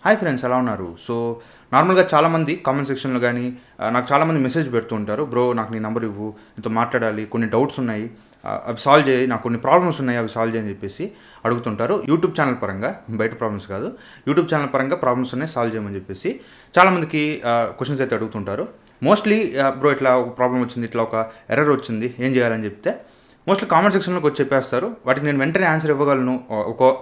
Hi friends, ఎలా ఉన్నారు? So నార్మల్గా చాలామంది కామెంట్ సెక్షన్లో కానీ నాకు చాలామంది మెసేజ్ పెడుతూ ఉంటారు. బ్రో, నాకు నీ నెంబర్ ఇవ్వు, నీతో మాట్లాడాలి, కొన్ని డౌట్స్ ఉన్నాయి, అవి సాల్వ్ చేయి, నాకు కొన్ని ప్రాబ్లమ్స్ ఉన్నాయి, అవి సాల్వ్ చేయని చెప్పేసి అడుగుతుంటారు. యూట్యూబ్ ఛానల్ పరంగా, బయట ప్రాబ్లమ్స్ కాదు, యూట్యూబ్ ఛానల్ పరంగా ప్రాబ్లమ్స్ ఉన్నాయి, సాల్వ్ చేయమని చెప్పేసి చాలామందికి క్వశ్చన్స్ అయితే అడుగుతుంటారు. మోస్ట్లీ బ్రో ఇట్లా ఒక ప్రాబ్లం వచ్చింది, ఇట్లా ఒక ఎర్రర్ వచ్చింది, ఏం చేయాలని చెప్తే మోస్ట్లీ కామెంట్ సెక్షన్లోకి వచ్చి చెప్పేస్తారు. వాటికి నేను వెంటనే ఆన్సర్ ఇవ్వగలను,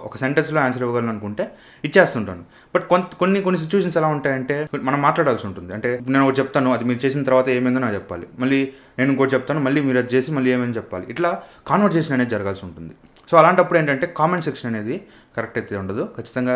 ఒక సెంటెన్స్లో ఆన్సర్ ఇవ్వగలను అనుకుంటే ఇచ్చేస్తుంటాను. బట్ కొన్ని సిచ్యువేషన్స్ ఎలా ఉంటాయంటే మనం మాట్లాడాల్సి ఉంటుంది. అంటే నేను ఒకటి చెప్తాను, అది మీరు చేసిన తర్వాత ఏమైందో నాకు చెప్పాలి, మళ్ళీ నేను ఇంకోటి చెప్తాను, మళ్ళీ మీరు అది చేసి మళ్ళీ ఏమైనా చెప్పాలి. ఇట్లా కాన్వర్జేషన్ అనేది జరగాల్సి ఉంటుంది. సో అలాంటప్పుడు ఏంటంటే కామెంట్ సెక్షన్ అనేది కరెక్ట్ అయితే ఉండదు. ఖచ్చితంగా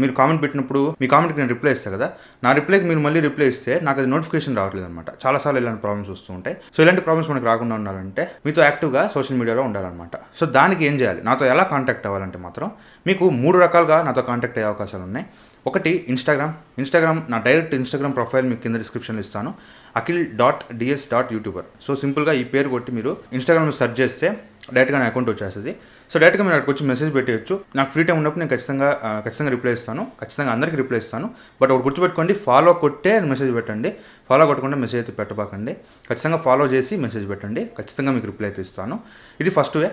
మీరు కామెంట్ పెట్టినప్పుడు మీ కామెంట్కి నేను రిప్లై ఇస్తాను కదా, నా రిప్లైకి మీరు మళ్ళీ రిప్లై ఇస్తే నాకు అది నోటిఫికేషన్ రావట్లేదు అనమాట. చాలాసార్లు ఇలాంటి ప్రాబ్లమ్స్ వస్తూ ఉంటాయి. సో ఇలాంటి ప్రాబ్లమ్స్ మనకు రాకుండా ఉండాలంటే మీతో యాక్టివ్గా సోషల్ మీడియాలో ఉండాలన్నమాట. సో దానికి ఏం చేయాలి, నాతో ఎలా కాంటాక్ట్ అవ్వాలంటే మాత్రం మీకు 3 రకాలుగా నాతో కాంటాక్ట్ అయ్యే అవకాశాలు ఉన్నాయి. ఒకటి ఇన్స్టాగ్రామ్, నా డైరెక్ట్ ఇన్స్టాగ్రామ్ ప్రొఫైల్ మీకు కింద డిస్క్రిప్షన్లో ఇస్తాను, akhilds.ds.youtuber. సో సింపుల్గా ఈ పేరు కొట్టి మీరు ఇన్స్టాగ్రామ్లో సెర్చ్ చేస్తే డైరెక్ట్గా నా అకౌంట్ వచ్చేస్తుంది. సో డైరెక్ట్గా మీరు అక్కడికి వచ్చి మెసేజ్ పెట్టేయచ్చు. నాకు ఫ్రీ టైం ఉన్నప్పుడు నేను ఖచ్చితంగా రిప్లై ఇస్తాను, ఖచ్చితంగా అందరికీ రిప్లై ఇస్తాను. బట్ ఒకటి గుర్తుపెట్టుకోండి, ఫాలో కొట్టే మెసేజ్ పెట్టండి, ఫాలో కొట్టకుండా మెసేజ్ అయితే పెట్టబాకండి. ఖచ్చితంగా ఫాలో చేసి మెసేజ్ పెట్టండి, ఖచ్చితంగా మీకు రిప్లై అయితే ఇస్తాను. ఇది ఫస్ట్ వే.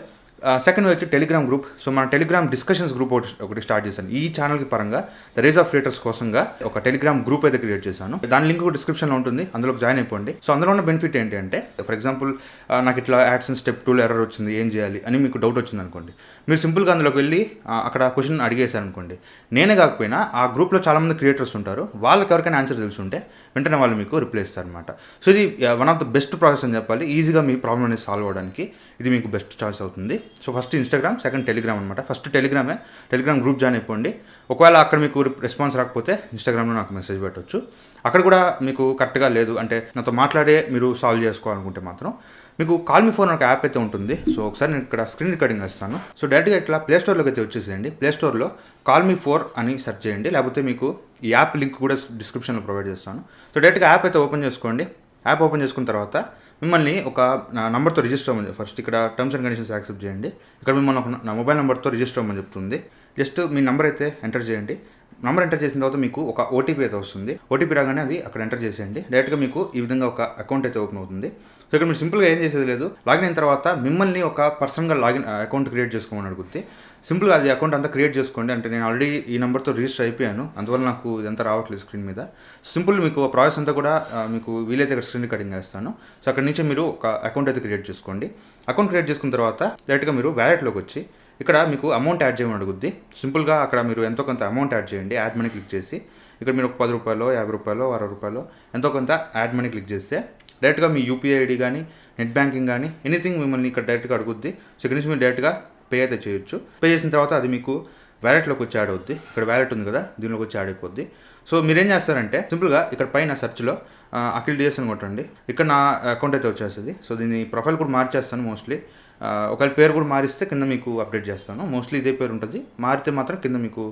సెకండ్ వచ్చి టెలిగ్రామ్ గ్రూప్. సో మన టెలిగ్రామ్ డిస్కషన్స్ గ్రూప్ ఒకటి స్టార్ట్ చేశాను. ఈ ఛానల్కి పరంగా ద రేజ్ ఆఫ్ రేటర్స్ కోసంగా ఒక టెలిగ్రామ్ గ్రూప్ అయితే క్రియేట్ చేశాను. దాని లింక్ డిస్క్రిప్షన్లో ఉంటుంది, అందులోకి జాయిన్ అయిపోండి. సో అందులో ఉన్న బెనిఫిట్ ఏంటి అంటే, ఫర్ ఎగ్జాంపుల్ నాకు ఇట్లా యాడ్సెన్స్ స్టెప్ 2లో ఎర్రర్ వచ్చింది, ఏం చేయాలి అని మీకు డౌట్ వచ్చింది అనుకోండి. మీరు సింపుల్గా అందులోకి వెళ్ళి అక్కడ క్వశ్చన్ అడిగేశారు అనుకోండి, నేనే కాకపోయినా ఆ గ్రూప్లో చాలామంది క్రియేటర్స్ ఉంటారు, వాళ్ళకి ఎవరికైనా ఆన్సర్ తెలుసుంటే వెంటనే వాళ్ళు మీకు రిప్లై ఇస్తారనమాట. సో ఇది one of the best process అని చెప్పాలి. ఈజీగా మీ ప్రాబ్లమ్ అనేది సాల్వ్ అవ్వడానికి ఇది మీకు బెస్ట్ చాయిస్ అవుతుంది. So first Instagram, second Telegram అనమాట. ఫస్ట్ టెలిగ్రామ్ గ్రూప్ జాయిన్ అయిపోండి. ఒకవేళ అక్కడ మీకు రెస్పాన్స్ రాకపోతే ఇన్స్టాగ్రామ్లో నాకు మెసేజ్ పెట్టవచ్చు. అక్కడ కూడా మీకు కరెక్ట్గా లేదు అంటే నాతో మాట్లాడే మీరు సాల్వ్ చేసుకోవాలనుకుంటే మాత్రం మీకు Callme4 ఒక యాప్ అయితే ఉంటుంది. సో ఒకసారి నేను ఇక్కడ స్క్రీన్ రికార్డింగ్ వేస్తాను. సో డైరెక్ట్గా ఇట్లా ప్లేస్టోర్లోకి అయితే వచ్చేసేయండి. ప్లేస్టోర్లో Callme4 అని సెర్చ్ చేయండి, లేకపోతే మీకు ఈ యాప్ లింక్ కూడా డిస్క్రిప్షన్లో ప్రొవైడ్ చేస్తాను. సో డైరెక్ట్గా యాప్ అయితే ఓపెన్ చేసుకోండి. యాప్ ఓపెన్ చేసుకున్న తర్వాత మిమ్మల్ని ఒక నెంబర్తో రిజిస్టర్ అవ్వమని, ఫస్ట్ ఇక్కడ టర్మ్స్ అండ్ కండిషన్స్ యాక్సెప్ట్ చేయండి. ఇక్కడ మిమ్మల్ని ఒక మొబైల్ నెంబర్తో రిజిస్టర్ అవ్వమని చెప్తుంది. జస్ట్ మీ నెంబర్ అయితే ఎంటర్ చేయండి. నెంబర్ ఎంటర్ చేసిన తర్వాత మీకు ఒక ఓటీపీ అయితే వస్తుంది. ఓటీపీ రాగానే అది అక్కడ ఎంటర్ చేసేయండి. డైరెక్ట్గా మీకు ఈ విధంగా ఒక అకౌంట్ అయితే ఓపెన్ అవుతుంది. సో ఇక్కడ మీరు సింపుల్గా ఏం చేసేది లేదు, లాగిన్ అయిన తర్వాత మిమ్మల్ని ఒక పర్సనల్గా అకౌంట్ క్రియేట్ చేసుకోమని అడుగుతుంది. సింపుల్గా అది అకౌంట్ అంతా క్రియేట్ చేసుకోండి. అంటే నేను ఆల్రెడీ ఈ నెంబర్తో రిజిస్టర్ అయిపోయాను, అందువల్ల నాకు ఇదంతా రావట్లేదు స్క్రీన్ మీద. సింపుల్ మీకు ప్రాసెస్ అంతా కూడా మీకు వీలైతే ఇక్కడ స్క్రీన్ రికార్డింగ్ చేస్తాను. సో అక్కడ నుంచి మీరు ఒక అకౌంట్ అయితే క్రియేట్ చేసుకోండి. అకౌంట్ క్రియేట్ చేసుకున్న తర్వాత డైరెక్ట్గా మీరు వ్యాలెట్లోకి వచ్చి ఇక్కడ మీకు అమౌంట్ యాడ్ చేయమని అడుగుద్ది. సింపుల్గా అక్కడ మీరు ఎంతో కొంత అమౌంట్ యాడ్ చేయండి. యాడ్ మనీ క్లిక్ చేసి ఇక్కడ మీరు ఒక 10 రూపాయలు, 50 రూపాయలు, 60 రూపాయలు ఎంతో కొంత యాడ్ మనీ క్లిక్ చేస్తే డైరెక్ట్గా మీ యూపీఐ ఐడి కానీ నెట్ బ్యాంకింగ్ కానీ ఎనీథింగ్ మిమ్మల్ని ఇక్కడ డైరెక్ట్గా అడుగుద్ది. సో ఇక్కడ నుంచి మీరు డైరెక్ట్గా పే అయితే చేయొచ్చు. పే చేసిన తర్వాత అది మీకు వ్యాలెట్లోకి వచ్చి యాడ్ అవుద్ది. ఇక్కడ వ్యాలెట్ ఉంది కదా, దీనిలోకి వచ్చి యాడ్ అయిపోద్ది. సో మీరేం చేస్తారంటే సింపుల్గా ఇక్కడ పైన సెర్చ్లో akhilds అని కొట్టండి. ఇక్కడ నా అకౌంట్ అయితే వచ్చేస్తుంది. సో దీని ప్రొఫైల్ కూడా మార్చేస్తాను. మోస్ట్లీ ఒకవేళ పేరు కూడా మారిస్తే కింద మీకు అప్డేట్ చేస్తాను. మోస్ట్లీ ఇదే పేరు ఉంటుంది, మారితే మాత్రం కింద మీకు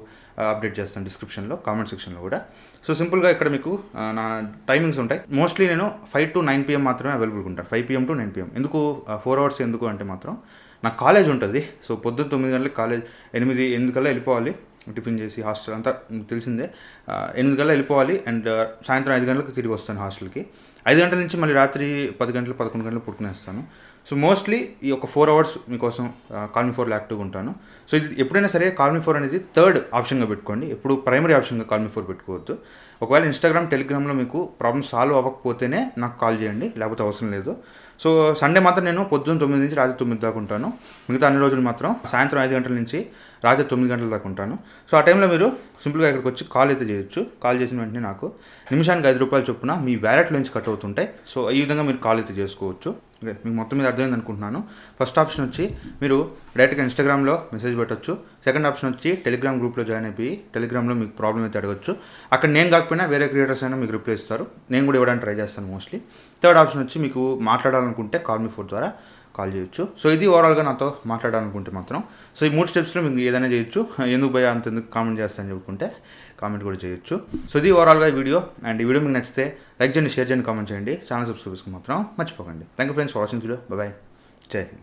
అప్డేట్ చేస్తాను డిస్క్రిప్షన్లో, కామెంట్ సెక్షన్లో కూడా. సో సింపుల్గా ఇక్కడ మీకు నా టైమింగ్స్ ఉంటాయి. మోస్ట్లీ నేను 5 to 9 PM మాత్రమే అవైలబుల్గా ఉంటాను. 5 PM to 9 PM. ఎందుకు 4 hours ఎందుకు అంటే మాత్రం నాకు కాలేజ్ ఉంటుంది. సో పొద్దున్న 9 గంటలకు కాలేజ్, 8 కల్లా వెళ్ళిపోవాలి. టిఫిన్ చేసి హాస్టల్ అంతా తెలిసిందే, 8 కల్లా వెళ్ళిపోవాలి. అండ్ సాయంత్రం 5 గంటలకు తిరిగి వస్తాను హాస్టల్కి. 5 గంటల నుంచి మళ్ళీ రాత్రి 10 గంటలు 11 గంటలు పుట్టుకునేస్తాను. సో మోస్ట్లీ ఈ ఒక 4 hours మీకోసం Callme4లో యాక్టివ్గా ఉంటాను. సో ఇది ఎప్పుడైనా సరే Callme4 అనేది థర్డ్ ఆప్షన్గా పెట్టుకోండి, ఎప్పుడు ప్రైమరీ ఆప్షన్గా Callme4 పెట్టుకోవద్దు. ఒకవేళ ఇన్స్టాగ్రామ్, టెలిగ్రామ్లో మీకు ప్రాబ్లమ్ సాల్వ్ అవ్వకపోతేనే నాకు కాల్ చేయండి, లేకపోతే అవసరం లేదు. సో సండే మాత్రం నేను పొద్దున్న 9 నుంచి రాత్రి 9 దాకా ఉంటాను. మిగతా అన్ని రోజులు మాత్రం సాయంత్రం 5 గంటల నుంచి రాత్రి 9 గంటల దాకా ఉంటాను. సో ఆ టైంలో మీరు సింపుల్గా ఇక్కడికి వచ్చి కాల్ అయితే చేయొచ్చు. కాల్ చేసిన వెంటనే నాకు నిమిషానికి 5 రూపాయలు చొప్పున మీ వ్యాలెట్లో నుంచి కట్ అవుతుంటాయి. సో ఈ విధంగా మీరు కాల్ అయితే చేసుకోవచ్చు. ఓకే, మీకు మొత్తం మీద అర్థమైంది అనుకుంటున్నాను. ఫస్ట్ ఆప్షన్ వచ్చి మీరు డైరెక్ట్గా ఇన్స్టాగ్రామ్లో మెసేజ్ పెట్టచ్చు. సెకండ్ ఆప్షన్ వచ్చి టెలిగ్రామ్ గ్రూప్లో జాయిన్ అయిపోయి టెలిగ్రామ్లో మీకు ప్రాబ్లం అయితే అడగచ్చు. అక్కడ నేను కాకపోయినా వేరే క్రియేటర్స్ అయినా మీకు రిప్లై ఇస్తారు, నేను కూడా ఇవ్వడానికి ట్రై చేస్తాను మోస్ట్లీ. థర్డ్ ఆప్షన్ వచ్చి మీకు మాట్లాడాలనుకుంటే Callme4 ద్వారా కాల్ చేయొచ్చు. సో ఇది ఓవరాల్గా నాతో మాట్లాడాలనుకుంటే మాత్రం సో ఈ 3 స్టెప్స్లో మీకు ఏదైనా చేయొచ్చు. ఎందుకు భయ అంత ఎందుకు కామెంట్ చేస్తానని చెప్పుకుంటే కామెంట్ కూడా చేయొచ్చు. సో ఇది ఓవరాల్గా ఈ వీడియో. అండ్ ఈ వీడియో మీకు నచ్చితే లైక్ చేయండి, షేర్ చేయండి, కామెంట్ చేయండి. ఛానల్ సబ్స్క్రైబ్ చేసుకుని మాత్రం మర్చిపోకండి. Thank you friends for watching video. Bye, Jai Hind.